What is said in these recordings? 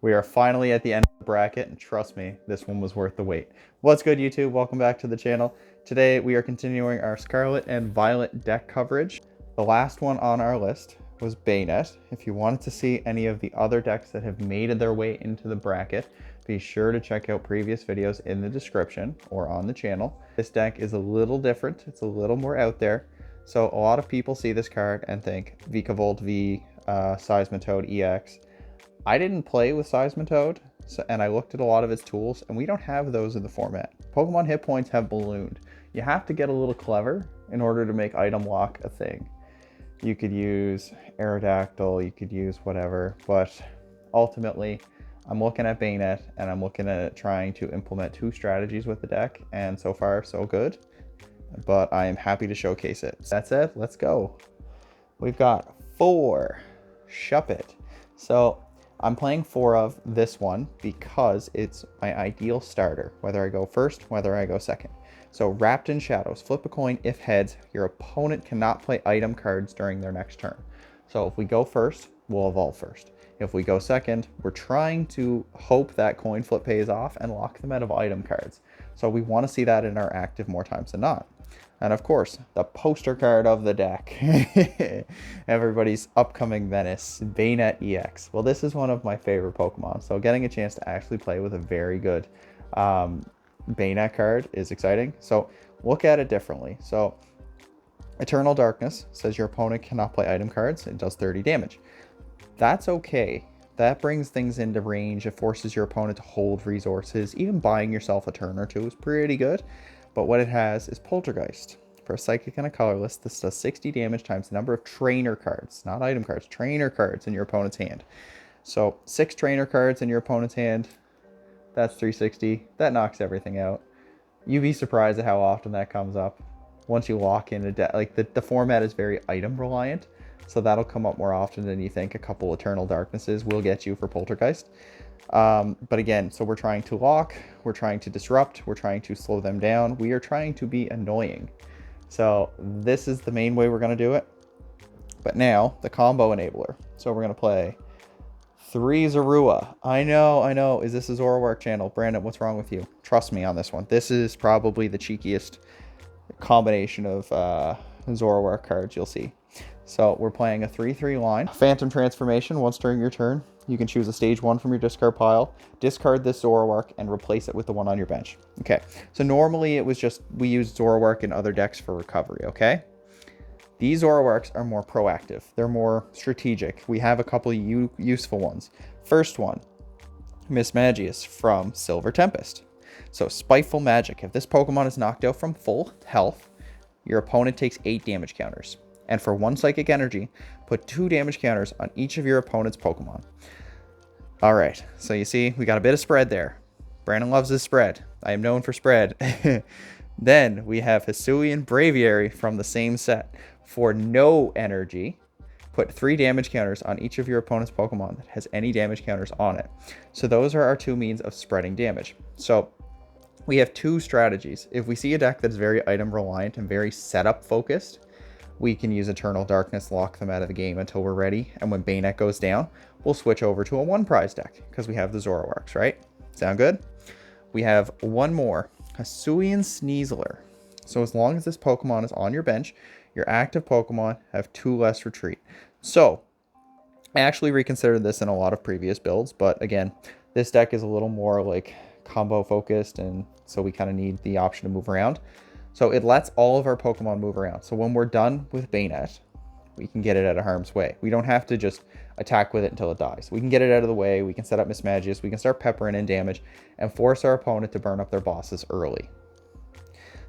We are finally at the end of the bracket, and trust me, this one was worth the wait. What's good, YouTube? Welcome back to the channel. Today, we are continuing our Scarlet and Violet deck coverage. The last one on our list was Banette. If you wanted to see any of the other decks that have made their way into the bracket, be sure to check out previous videos in the description or on the channel. This deck is a little different. It's a little more out there. So a lot of people see this card and think Vikavolt V, Seismitoad EX. I didn't play with Seismitoad, and I looked at a lot of its tools, and we don't have those in the format. Pokemon hit points have ballooned. You have to get a little clever in order to make item lock a thing. You could use Aerodactyl, you could use whatever, but ultimately, I'm looking at Banette, and I'm looking at trying to implement two strategies with the deck, and so far, so good. But I am happy to showcase it. That said, let's go. We've got 4 Shuppet. So I'm playing 4 of this one because it's my ideal starter, whether I go first, whether I go second. So Wrapped in Shadows, flip a coin. If heads, your opponent cannot play item cards during their next turn. So if we go first, we'll evolve first. If we go second, we're trying to hope that coin flip pays off and lock them out of item cards. So we want to see that in our active more times than not. And of course, the poster card of the deck, everybody's upcoming menace, Banette EX. Well, this is one of my favorite Pokemon, so getting a chance to actually play with a very good Banette card is exciting. So look at it differently. So Eternal Darkness says your opponent cannot play item cards. It does 30 damage. That's okay. That brings things into range. It forces your opponent to hold resources. Even buying yourself a turn or two is pretty good. But what it has is Poltergeist. For a Psychic and a Colorless, this does 60 damage times the number of trainer cards, not item cards, trainer cards in your opponent's hand. So 6 trainer cards in your opponent's hand, that's 360. That knocks everything out. You'd be surprised at how often that comes up. Once you lock in a deck, like the format is very item reliant, so that'll come up more often than you think. A couple Eternal Darknesses will get you for Poltergeist. But again, so we're trying to lock, we're trying to disrupt, we're trying to slow them down, we are trying to be annoying. So this is the main way we're going to do it. But now, the combo enabler. So we're going to play 3 Zorua. I know. Is this a Zoroark channel? Brandon, what's wrong with you? Trust me on this one. This is probably the cheekiest combination of Zoroark cards you'll see. So we're playing a 3-3 line. Phantom Transformation. Once during your turn, you can choose a stage 1 from your discard pile, discard this Zoroark, and replace it with the one on your bench. Okay, so normally it was just, we used Zoroark in other decks for recovery, okay? These Zoroarks are more proactive. They're more strategic. We have a couple useful ones. First one, Mismagius from Silver Tempest. So Spiteful Magic. If this Pokemon is knocked out from full health, your opponent takes 8 damage counters. And for 1 Psychic Energy, put 2 damage counters on each of your opponent's Pokemon. Alright, so you see, we got a bit of spread there. Brandon loves his spread. I am known for spread. Then we have Hisuian Braviary from the same set. For no energy, put 3 damage counters on each of your opponent's Pokemon that has any damage counters on it. So those are our 2 means of spreading damage. So we have 2 strategies. If we see a deck that's very item reliant and very setup focused, we can use Eternal Darkness, lock them out of the game until we're ready. And when Banette goes down, we'll switch over to a 1 prize deck because we have the Zoroarks, right? Sound good? We have 1 more, Hisuian Sneasler. So as long as this Pokemon is on your bench, your active Pokemon have 2 less retreat. So I actually reconsidered this in a lot of previous builds, but again, this deck is a little more like combo focused, and so we kind of need the option to move around. So it lets all of our Pokemon move around. So when we're done with Banette, we can get it out of harm's way. We don't have to just attack with it until it dies. We can get it out of the way. We can set up Mismagius. We can start peppering in damage and force our opponent to burn up their bosses early.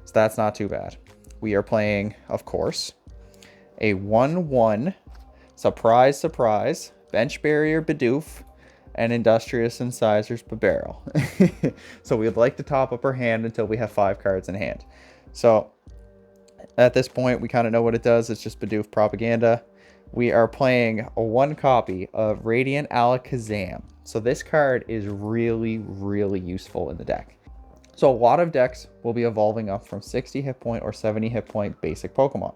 So that's not too bad. We are playing, of course, a 1-1 surprise, surprise, bench barrier Bidoof, and Industrious Incisors Bibarel. So we'd like to top up our hand until we have 5 cards in hand. So at this point, we kind of know what it does. It's just Bidoof propaganda. We are playing a 1 copy of Radiant Alakazam. So this card is really, really useful in the deck. So a lot of decks will be evolving up from 60 hit point or 70 hit point basic Pokemon.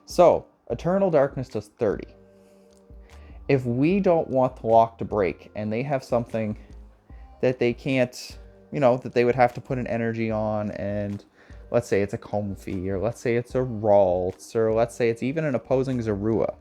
So Eternal Darkness does 30. If we don't want the lock to break and they have something that they can't, that they would have to put an energy on, and let's say it's a Comfey, or let's say it's a Ralts, or let's say it's even an opposing Zorua.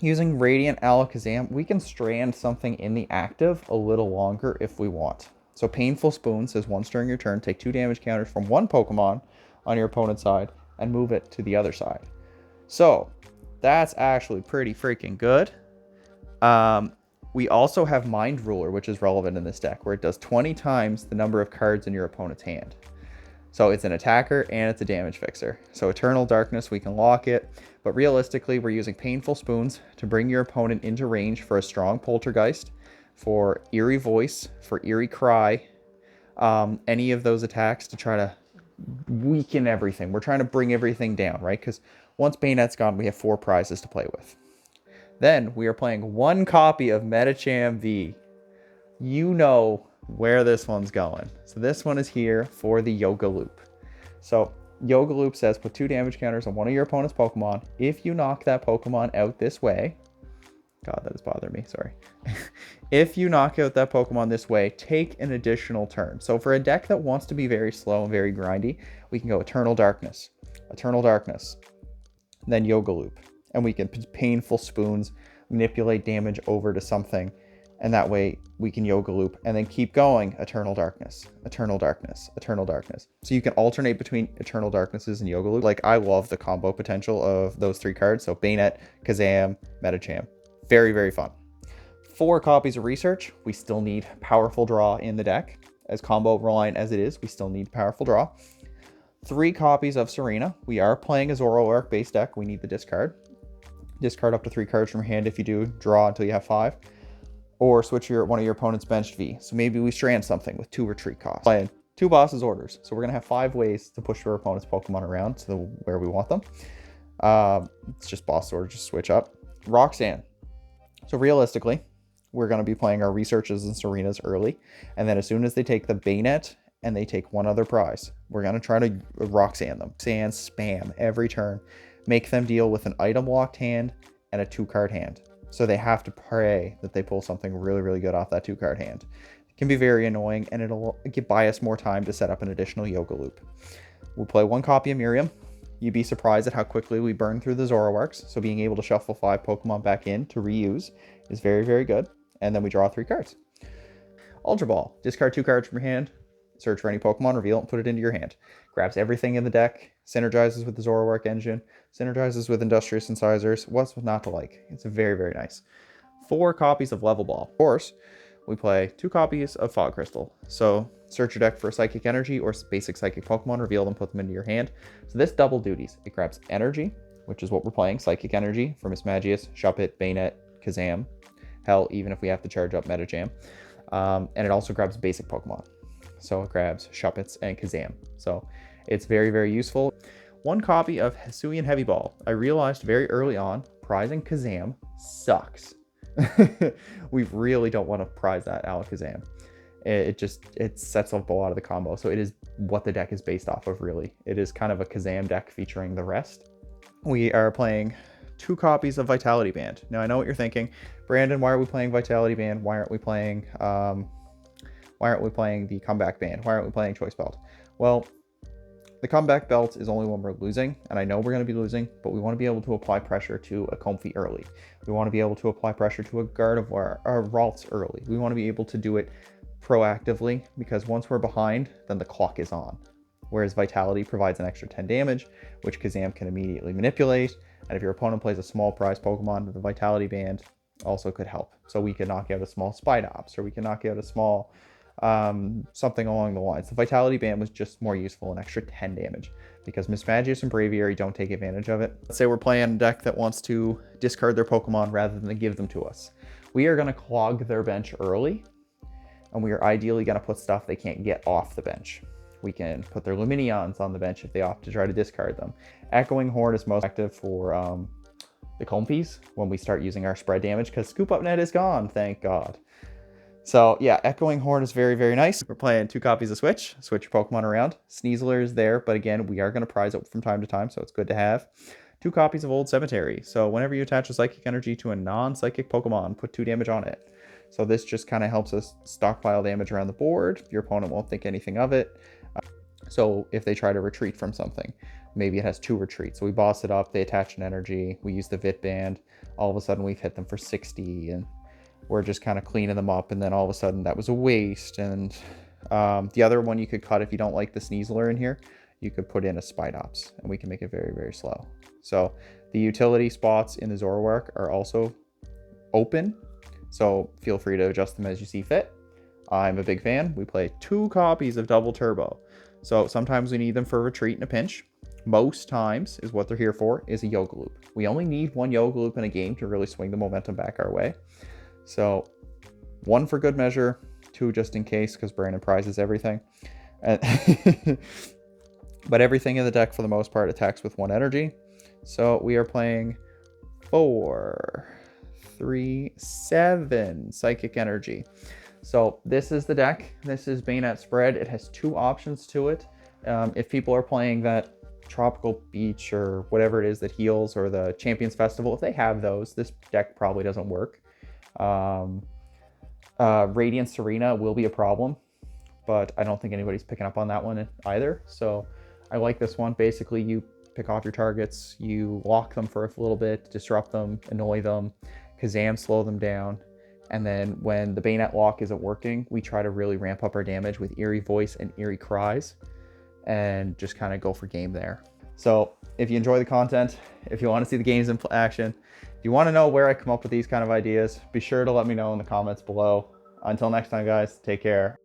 Using Radiant Alakazam, we can strand something in the active a little longer if we want. So Painful Spoon says once during your turn, take 2 damage counters from one Pokemon on your opponent's side and move it to the other side. So that's actually pretty freaking good. We also have Mind Ruler, which is relevant in this deck, where it does 20 times the number of cards in your opponent's hand. So it's an attacker and it's a damage fixer. So Eternal Darkness, we can lock it. But realistically, we're using Painful Spoons to bring your opponent into range for a strong Poltergeist, for Eerie Voice, for Eerie Cry, any of those attacks to try to weaken everything. We're trying to bring everything down, right? Because once Banette's gone, we have 4 prizes to play with. Then we are playing 1 copy of Medicham V. You know where this one's going. So this one is here for the Yoga Loop. So Yoga Loop says put 2 damage counters on one of your opponent's Pokemon. If you knock that Pokemon out this way, God, that is bothering me, sorry. If you knock out that Pokemon this way, take an additional turn. So for a deck that wants to be very slow and very grindy, we can go Eternal Darkness, then Yoga Loop. And we can Painful Spoons, manipulate damage over to something, and that way we can Yoga Loop and then keep going Eternal Darkness, Eternal Darkness, Eternal Darkness. So you can alternate between Eternal Darknesses and Yoga Loop. Like, I love the combo potential of those 3 cards. So Banette, Kazam, Medicham. Very, very fun. 4 copies of Research. We still need Powerful Draw in the deck. As combo reliant as it is, we still need Powerful Draw. 3 copies of Serena. We are playing a Zoroark base deck. We need the discard. Discard up to 3 cards from your hand. If you do, draw until you have 5. Or switch one of your opponent's benched V. So maybe we strand something with 2 retreat costs. Playing 2 Boss's Orders. So we're going to have 5 ways to push our opponent's Pokemon around to where we want them. It's just Boss Orders, just switch up. Roxanne. So realistically, we're going to be playing our Researches and Serenas early. And then as soon as they take the Banette and they take 1 other prize, we're going to try to Roxanne them. Roxanne spam every turn. Make them deal with an item locked hand and a 2-card hand. So they have to pray that they pull something really, really good off that 2-card hand. It can be very annoying, and it'll buy us more time to set up an additional Yoga Loop. We'll play 1 copy of Miriam. You'd be surprised at how quickly we burn through the Zoroarks. So being able to shuffle 5 Pokemon back in to reuse is very, very good. And then we draw 3 cards. Ultra Ball. Discard 2 cards from your hand. Search for any Pokemon, reveal it, and put it into your hand. Grabs everything in the deck. Synergizes with the Zoroark engine. Synergizes with Industrious Incisors. What's not to like? It's very, very nice. 4 copies of Level Ball. Of course, we play 2 copies of Fog Crystal. So search your deck for Psychic Energy or basic Psychic Pokemon, reveal them, put them into your hand. So this double duties. It grabs Energy, which is what we're playing, Psychic Energy for Mismagius, Shuppet, Banette, Kazam. Hell, even if we have to charge up Medicham. And it also grabs basic Pokemon. So it grabs Shuppets and Kazam. So it's very, very useful. 1 copy of Hisuian Heavy Ball. I realized very early on, prizing Kazam sucks. We really don't want to prize that Alakazam. It sets up a lot of the combo. So it is what the deck is based off of, really. It is kind of a Kazam deck featuring the rest. We are playing 2 copies of Vitality Band. Now I know what you're thinking, Brandon, why are we playing Vitality Band? Why aren't we playing the Comeback Band? Why aren't we playing Choice Belt? Well, the Comeback Belt is only when we're losing, and I know we're going to be losing, but we want to be able to apply pressure to a Comfey early. We want to be able to apply pressure to a Gardevoir or Ralts early. We want to be able to do it proactively, because once we're behind, then the clock is on. Whereas Vitality provides an extra 10 damage, which Kazam can immediately manipulate. And if your opponent plays a small prize Pokemon, the Vitality Band also could help. So we can knock out a small Spidops, or we can knock out a small something along the lines. The Vitality Band was just more useful, an extra 10 damage, because Mismagius and Braviary don't take advantage of it. Let's say we're playing a deck that wants to discard their Pokemon rather than give them to us. We are going to clog their bench early, and we are ideally going to put stuff they can't get off the bench. We can put their Lumineons on the bench if they opt to try to discard them. Echoing Horn is most active for the Comfeys when we start using our spread damage, because Scoop Up Net is gone, thank God. So yeah, Echoing Horn is very, very nice. We're playing 2 copies of Switch. Switch your Pokemon around. Sneasler is there, but again, we are going to prize it from time to time, so it's good to have. 2 copies of Old Cemetery. So whenever you attach a psychic energy to a non-psychic Pokemon, put 2 damage on it. So this just kind of helps us stockpile damage around the board. Your opponent won't think anything of it. So if they try to retreat from something, maybe it has 2 retreats. So we boss it up, they attach an energy, we use the Vit Band, all of a sudden we've hit them for 60, and we're just kind of cleaning them up, and then all of a sudden that was a waste. And the other one you could cut if you don't like the Sneasler in here, you could put in a Spidops, and we can make it very, very slow. So the utility spots in the Zoroark are also open, so feel free to adjust them as you see fit. I'm a big fan. We play 2 copies of Double Turbo. So sometimes we need them for retreat in a pinch. Most times is what they're here for, is a Yoga Loop. We only need 1 Yoga Loop in a game to really swing the momentum back our way. So 1 for good measure, 2 just in case, because Brandon prizes everything. But everything in the deck, for the most part, attacks with 1 energy. So we are playing 4, 3, 7 Psychic Energy. So this is the deck. This is Banette Spread. It has 2 options to it. If people are playing that Tropical Beach or whatever it is that heals, or the Champions Festival, if they have those, this deck probably doesn't work. Radiant Serena will be a problem, but I don't think anybody's picking up on that one either. So I like this one. Basically, you pick off your targets, you lock them for a little bit, disrupt them, annoy them, Kazam slow them down. And then when the Banette lock isn't working, we try to really ramp up our damage with Eerie Voice and Eerie Cries, and just kind of go for game there. So if you enjoy the content, if you want to see the games in action, if you want to know where I come up with these kind of ideas, be sure to let me know in the comments below. Until next time, guys, take care.